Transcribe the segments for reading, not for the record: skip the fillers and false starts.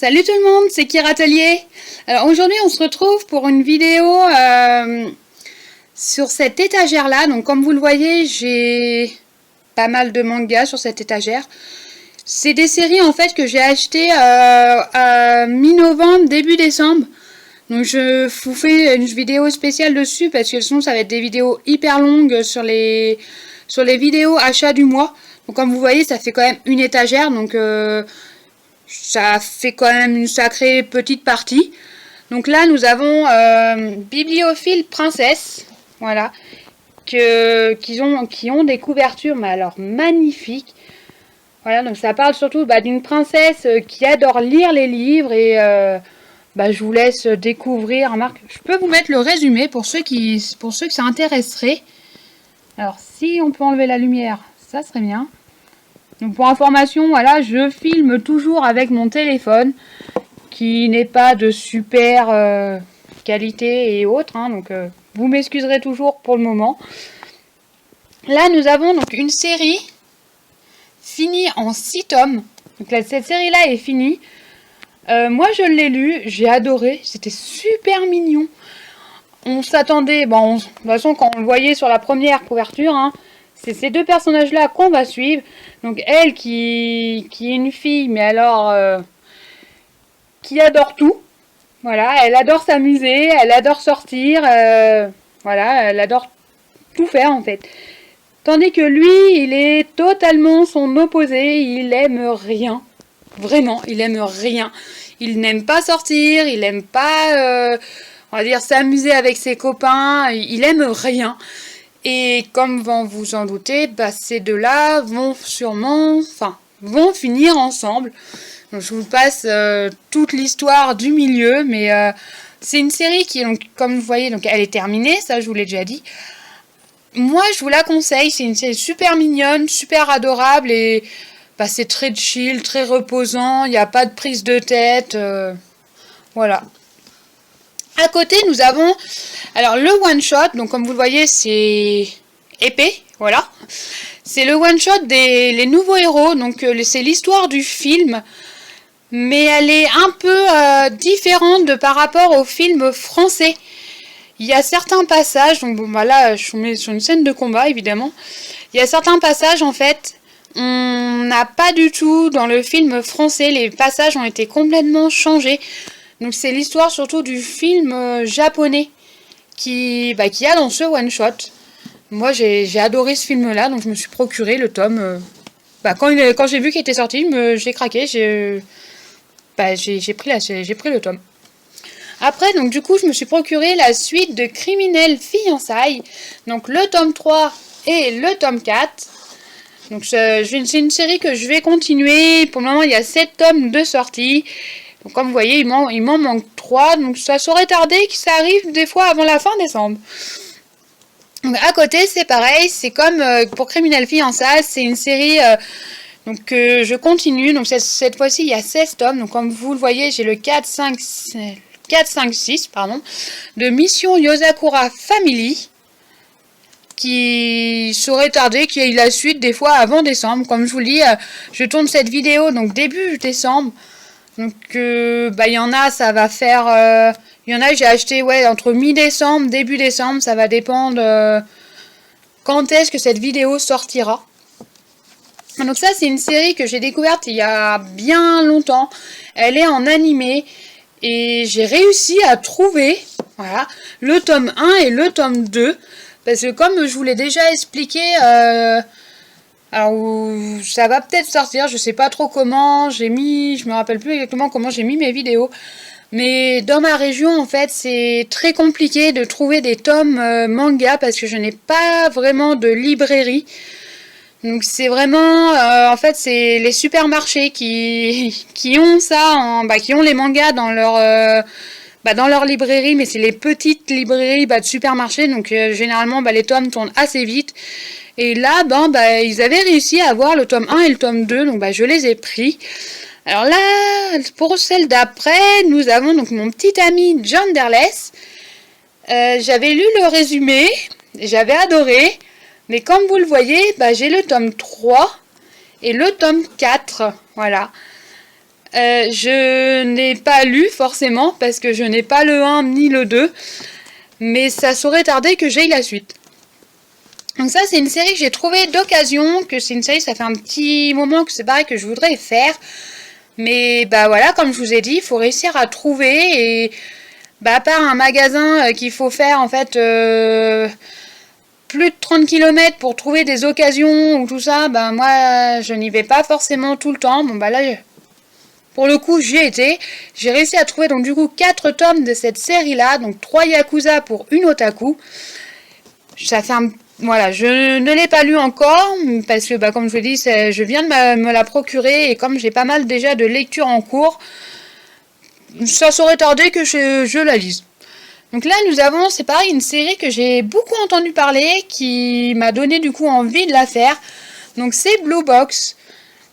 Salut tout le monde, c'est Kira Atelier. Alors aujourd'hui on se retrouve pour une vidéo sur cette étagère là. Donc comme vous le voyez, j'ai pas mal de mangas sur cette étagère. C'est des séries en fait que j'ai achetées à mi-novembre, début décembre. Donc je vous fais une vidéo spéciale dessus parce que sinon ça va être des vidéos hyper longues sur les vidéos achats du mois. Donc comme vous voyez, ça fait quand même une étagère, donc ça fait quand même une sacrée petite partie. Donc là nous avons Bibliophile Princesse, voilà, qui ont des couvertures mais alors magnifiques. Voilà, donc ça parle surtout d'une princesse qui adore lire les livres et je vous laisse découvrir. Je peux vous mettre le résumé pour ceux que ça intéresserait. Alors si on peut enlever la lumière, ça serait bien. Donc pour information, voilà, je filme toujours avec mon téléphone qui n'est pas de super qualité et autres, hein, donc vous m'excuserez toujours pour le moment. Là nous avons donc une série finie en 6 tomes. Donc là, cette série là est finie. Moi je l'ai lu, j'ai adoré, c'était super mignon. On s'attendait, de toute façon quand on le voyait sur la première couverture, hein, c'est ces deux personnages là qu'on va suivre. Donc elle qui est une fille, mais alors qui adore tout. Voilà, elle adore s'amuser, elle adore sortir, voilà, elle adore tout faire en fait. Tandis que lui, il est totalement son opposé, il aime rien. Vraiment, il aime rien. Il n'aime pas sortir, il n'aime pas, on va dire, s'amuser avec ses copains, il aime rien. Et comme vous en doutez, ces deux-là vont finir ensemble. Donc, je vous passe toute l'histoire du milieu, mais c'est une série qui, donc, comme vous voyez, donc elle est terminée, ça je vous l'ai déjà dit. Moi, je vous la conseille, c'est une série super mignonne, super adorable et c'est très chill, très reposant, il n'y a pas de prise de tête, voilà. À côté, nous avons alors le one shot, donc comme vous le voyez, c'est épais, voilà. C'est le one shot les nouveaux héros, donc c'est l'histoire du film, mais elle est un peu différente par rapport au film français. Il y a certains passages, donc là je vous mets sur une scène de combat évidemment. Il y a certains passages en fait, on n'a pas du tout dans le film français, les passages ont été complètement changés. Donc c'est l'histoire surtout du film japonais qui a dans ce one shot. Moi j'ai adoré ce film là, donc je me suis procuré le tome. Quand j'ai vu qu'il était sorti, j'ai craqué, j'ai pris le tome. Après, donc du coup, je me suis procuré la suite de Criminel Fiançailles. Donc le tome 3 et le tome 4. Donc c'est une série que je vais continuer. Pour le moment, il y a 7 tomes de sortie. Donc comme vous voyez, il m'en manque 3. Donc ça saurait tarder que ça arrive des fois avant la fin décembre. Donc à côté, c'est pareil. C'est comme pour Criminel Fiançailles. C'est une série... que je continue. Donc cette fois-ci, il y a 16 tomes. Donc comme vous le voyez, j'ai le 4, 5, 6, de Mission Yozakura Family, qui saurait tarder qu'il y ait la suite des fois avant décembre. Comme je vous le dis, je tourne cette vidéo donc début décembre. Donc il y en a, ça va faire... il y en a, j'ai acheté entre mi-décembre, début décembre, ça va dépendre quand est-ce que cette vidéo sortira. Donc ça, c'est une série que j'ai découverte il y a bien longtemps. Elle est en animé. Et j'ai réussi à trouver le tome 1 et le tome 2. Parce que comme je vous l'ai déjà expliqué, alors ça va peut-être sortir, je sais pas trop comment, je me rappelle plus exactement comment j'ai mis mes vidéos. Mais dans ma région, en fait, c'est très compliqué de trouver des tomes manga parce que je n'ai pas vraiment de librairie. Donc c'est vraiment, en fait, c'est les supermarchés qui ont ça, qui ont les mangas dans leur librairie, mais c'est les petites librairies de supermarchés, donc généralement les tomes tournent assez vite. Et là, ils avaient réussi à avoir le tome 1 et le tome 2, donc je les ai pris. Alors là, pour celle d'après, nous avons donc mon petit ami John Derless. J'avais lu le résumé, j'avais adoré. Mais comme vous le voyez, j'ai le tome 3 et le tome 4. Voilà. Je n'ai pas lu forcément parce que je n'ai pas le 1 ni le 2, mais ça saurait tarder que j'aille la suite. Donc ça, c'est une série que j'ai trouvée d'occasion, que c'est une série, ça fait un petit moment que c'est pareil que je voudrais faire. Mais bah voilà, comme je vous ai dit, il faut réussir à trouver et bah à part un magasin qu'il faut faire en fait plus de 30 km pour trouver des occasions ou tout ça, bah moi je n'y vais pas forcément tout le temps. Bon bah là, pour le coup j'y ai été. J'ai réussi à trouver donc du coup 4 tomes de cette série là, donc 3 Yakuza pour une Otaku. Ça fait un... Voilà, je ne l'ai pas lu encore, parce que bah, comme je vous dis, je viens de me la procurer, et comme j'ai pas mal déjà de lectures en cours, ça saurait tarder que je la lise. Donc là, nous avons, c'est pareil, une série que j'ai beaucoup entendu parler, qui m'a donné du coup envie de la faire. Donc c'est Blue Box.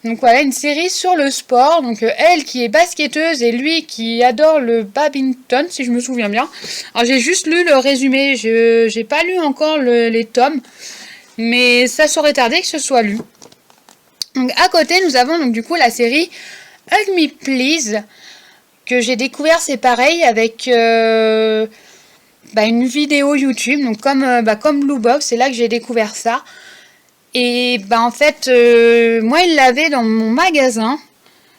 Donc voilà, une série sur le sport. Donc elle qui est basketteuse et lui qui adore le badminton, si je me souviens bien. Alors j'ai juste lu le résumé, j'ai pas lu encore les tomes, mais ça saurait tarder que ce soit lu. Donc à côté, nous avons donc du coup la série Hug Me Please, que j'ai découvert, c'est pareil, avec une vidéo YouTube, donc comme Blue Box, c'est là que j'ai découvert ça. Et bah en fait, moi il l'avait dans mon magasin.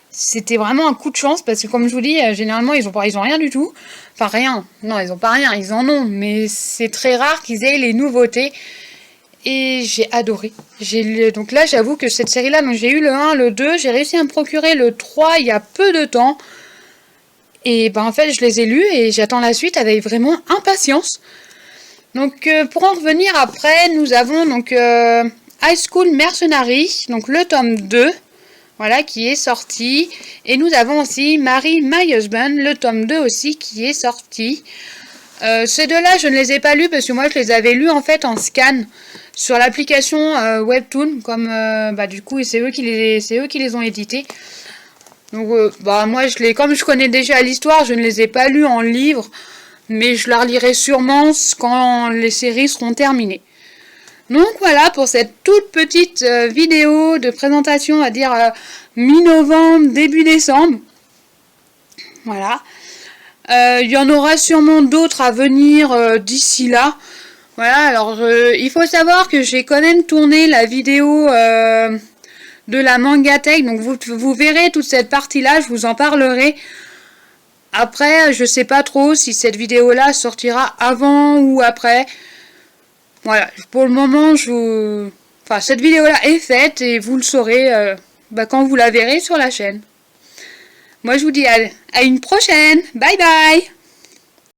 C'était vraiment un coup de chance parce que comme je vous dis, généralement ils ont rien du tout. Enfin rien, non ils ont pas rien, ils en ont. Mais c'est très rare qu'ils aient les nouveautés. Et j'ai adoré. Donc là j'avoue que cette série là, donc j'ai eu le 1, le 2, j'ai réussi à me procurer le 3 il y a peu de temps. Et bah en fait je les ai lus et j'attends la suite avec vraiment impatience. Donc pour en revenir après, nous avons donc... High School Mercenary, donc le tome 2, voilà, qui est sorti. Et nous avons aussi Marry My Husband, le tome 2 aussi, qui est sorti. Ces deux-là, je ne les ai pas lus parce que moi, je les avais lus en fait en scan sur l'application Webtoon, comme du coup, c'est eux qui les ont édités. Donc, moi, comme je connais déjà l'histoire, je ne les ai pas lus en livre, mais je la relirai sûrement quand les séries seront terminées. Donc voilà pour cette toute petite vidéo de présentation, à dire mi-novembre, début décembre. Voilà. Il y en aura sûrement d'autres à venir d'ici là. Voilà, alors il faut savoir que j'ai quand même tourné la vidéo de la Mangatech, donc vous verrez toute cette partie-là, je vous en parlerai. Après, je sais pas trop si cette vidéo-là sortira avant ou après. Voilà, pour le moment, cette vidéo-là est faite et vous le saurez quand vous la verrez sur la chaîne. Moi, je vous dis à une prochaine. Bye bye!